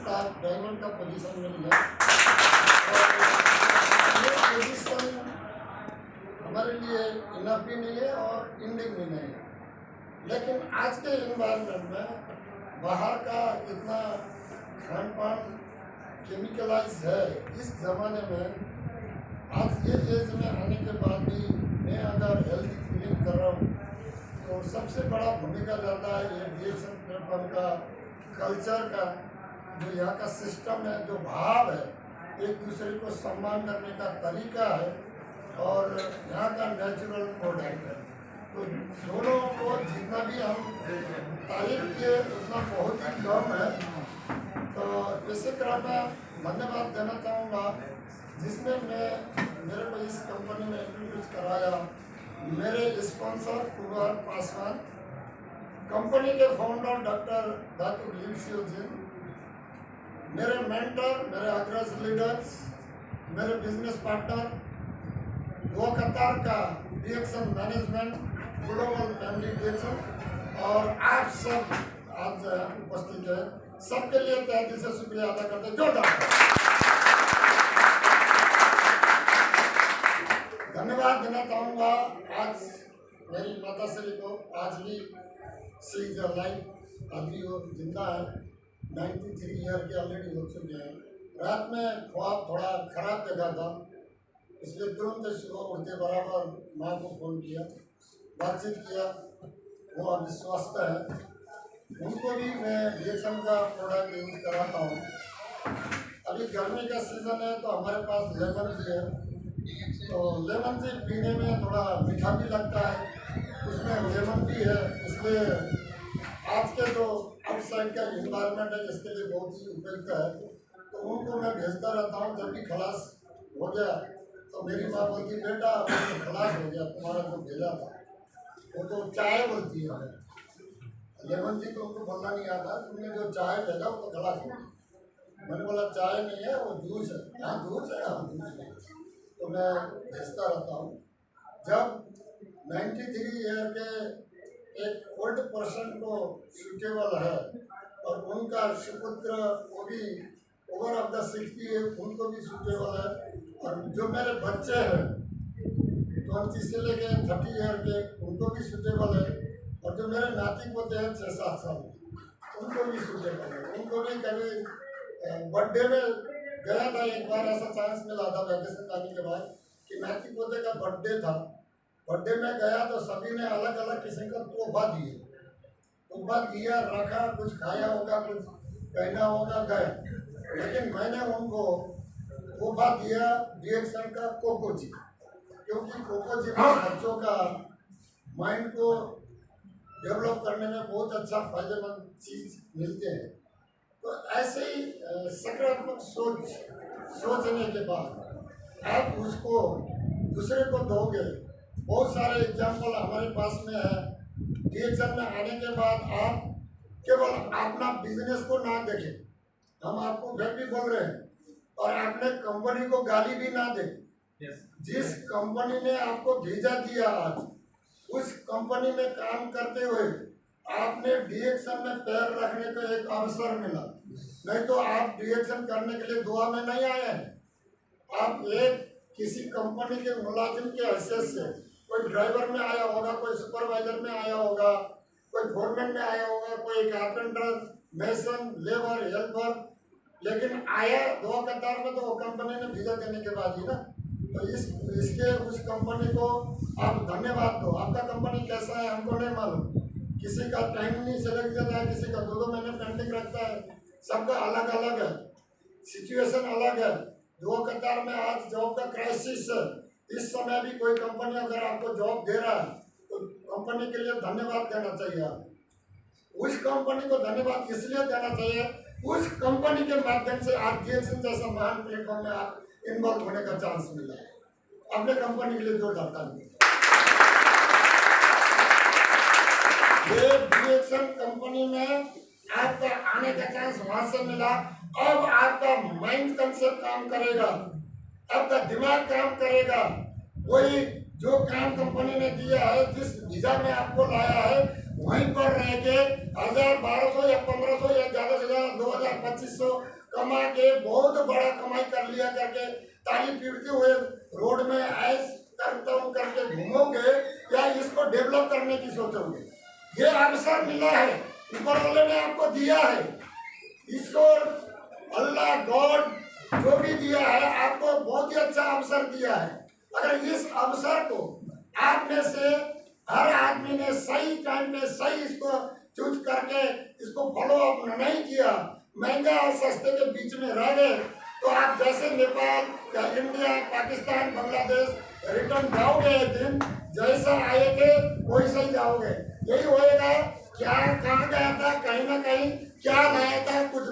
Star diamond का position मिल गया और ये पोजीशन हमारे लिए इनफ भी नहीं है और इंडिंग भी नहीं है। लेकिन आज के इन्वायरमेंट में बाहर का इतना खान पान केमिकलाइज है, इस ज़माने में आज ये एज में आने के बाद भी मैं अगर हेल्दी फीलिंग कर रहा हूँ तो सबसे बड़ा भूमिका रहता है ये रिएक्शन प्लेटफॉर्म का, कल्चर का, जो यहाँ का सिस्टम है, जो भाव है, एक दूसरे को सम्मान करने का तरीका है और यहाँ का नेचुरल प्रोडक्ट है। तो दोनों को जितना भी हम तारीफ किए उतना बहुत ही कम है। तो इसी क्रम में धन्यवाद देना चाहूँगा जिसने मेरे को इस कंपनी में इंट्रोड्यूस कराया, मेरे स्पॉन्सर कुमार पासवान, कंपनी के फाउंडर डॉक्टर धातु लिप्सियो जी, मेरे मेंटर, मेरे अग्रज लीडर्स, मेरे बिजनेस पार्टनर, दो कतार का reaction management, global family reaction और आप सब आज उपस्थित है, सबके लिए तहे दिल से शुक्रिया अदा करते हैं। जोरदार धन्यवाद देना चाहूँगा आज मेरी माताश्री को, आज भी सी इज लाइफ, आज भी वो जिंदा है, 93 ईयर के ऑलरेडी हो चुके हैं। रात में ख्वाब थोड़ा खराब देखा था, इसलिए तुरंत सुबह उठते बराबर माँ को फ़ोन किया, बातचीत किया, वो अभी स्वस्थ है। उनको भी मैं रिएक्शन का प्रोडक्ट यूज कराता हूँ। अभी गर्मी का सीज़न है तो हमारे पास लेमन टी है, तो लेमन टी पीने में थोड़ा मीठा भी लगता है, उसमें लेमन भी है, इसलिए आज के जो आउटसाइड का इन्वायरमेंट है इसके लिए बहुत ही उपयुक्त है। तो उनको मैं भेजता रहता हूँ, जब भी खलास हो गया तो मेरी माँ बोलती बेटा तो खलास हो गया, तुम्हारा जो भेजा था वो तो चाय बोलती है, लेमन टी तो उनको बोलना नहीं आता, तुमने जो चाय भेजा वो तो खलास हो गया। मैंने बोला चाय नहीं है वो जूस है। हाँ जूस है, हाँ जूस है। तो मैं भेजता रहता हूँ। जब 93 ईयर के एक ओल्ड पर्सन को सूटेबल है और उनका सुपुत्र वो भी ओवर ऑफ द 60 है, उनको भी सूटेबल है, और जो मेरे बच्चे हैं 20 से लेके 30 ईयर के उनको भी सूटेबल है, और जो मेरे नाती पोते हैं 6-7 साल उनको भी सूटेबल है। उनको भी कभी बर्थडे में गया था, एक बार ऐसा चांस मिला था वैकेशन जाने के बाद कि नाती पोते का बर्थडे था, बर्थडे में गया तो सभी ने अलग अलग किस्म का तोहफा दिए, तोहफा दिया, रखा, कुछ खाया होगा, कुछ पहना होगा, गए। लेकिन मैंने उनको तोहफा दिया रिएक्शन का कोको जी, क्योंकि कोको जी में बच्चों का माइंड को डेवलप करने में बहुत अच्छा फायदेमंद चीज़ मिलते हैं। तो ऐसे ही सकारात्मक सोचने के बाद आप उसको दूसरे को दोगे। बहुत सारे एग्जाम्पल हमारे पास में है। रिएक्शन में आने के बाद आप केवल अपना बिजनेस को ना देखें, हम आपको फिर भी बोल रहे हैं, और आपने कंपनी को गाली भी ना दें। जिस कंपनी ने आपको भेजा दिया आज, उस कंपनी में काम करते हुए आपने रिएक्शन में पैर रखने का एक अवसर मिला, नहीं तो आप रिएक्शन करने के लिए दुआ में नहीं आए हैं। आप एक किसी कंपनी के मुलाजिम के हैसियत से, कोई ड्राइवर में आया होगा, कोई सुपरवाइजर में आया होगा, कोई फोरमैन में आया होगा, कोई कारपेंटर, मेसन, लेबर, हेल्पर, लेकिन आया दो कतार में तो वो कंपनी ने वीजा देने के बाद ही ना। तो इसके उस कंपनी को आप धन्यवाद दो। आपका कंपनी कैसा है हमको नहीं मालूम, किसी का टाइम नहीं सेलेक्ट देता है, किसी का 2-2 महीने पेंडिंग रखता है, सबका अलग अलग है, सिचुएशन अलग है। दो कतार में आज जॉब का क्राइसिस है, इस समय भी कोई कंपनी अगर आपको जॉब दे रहा है तो कंपनी के लिए धन्यवाद देना चाहिए। उस कंपनी को धन्यवाद इसलिए देना चाहिए, उस कंपनी के माध्यम से आप रिएक्शन जैसा महान प्लेटफॉर्म में आप इन्वॉल्व होने का चांस मिला है। अपने कंपनी के लिए जोरदार ताली। ये रिएक्शन कंपनी में आपका आने का चांस वहां से मिला। अब आपका माइंड कंसेप्ट काम करेगा, आपका दिमाग काम करेगा, वही जो काम कंपनी ने दिया है, जिस वीजा में आपको लाया है वहीं पर रह के 1,000 1,200 या 1,500 या ज़्यादा से ज़्यादा 2,000 2,500 कमा के बहुत बड़ा कमाई कर लिया करके ताली पीटते हुए रोड में ऐश करता हूँ करके घूमोगे या इसको डेवलप करने की सोचोगे? ये अवसर मिला है, ऊपर वाले ने आपको दिया है। ईश्वर, अल्लाह, गॉड जो भी दिया है आपको बहुत ही अच्छा अवसर दिया है। अगर इस अवसर को आप में से हर आदमी ने सही टाइम में सही इसको चूज करके इसको फॉलो अप नहीं किया, महंगा और सस्ते के बीच में रह गए, तो आप जैसे नेपाल या इंडिया, पाकिस्तान, बांग्लादेश रिटर्न जाओगे एक दिन, जैसा आए थे वैसे ही जाओगे। यही होएगा। क्या कहाँ गया था, कहीं ना कहीं क्या लाया था, कुछ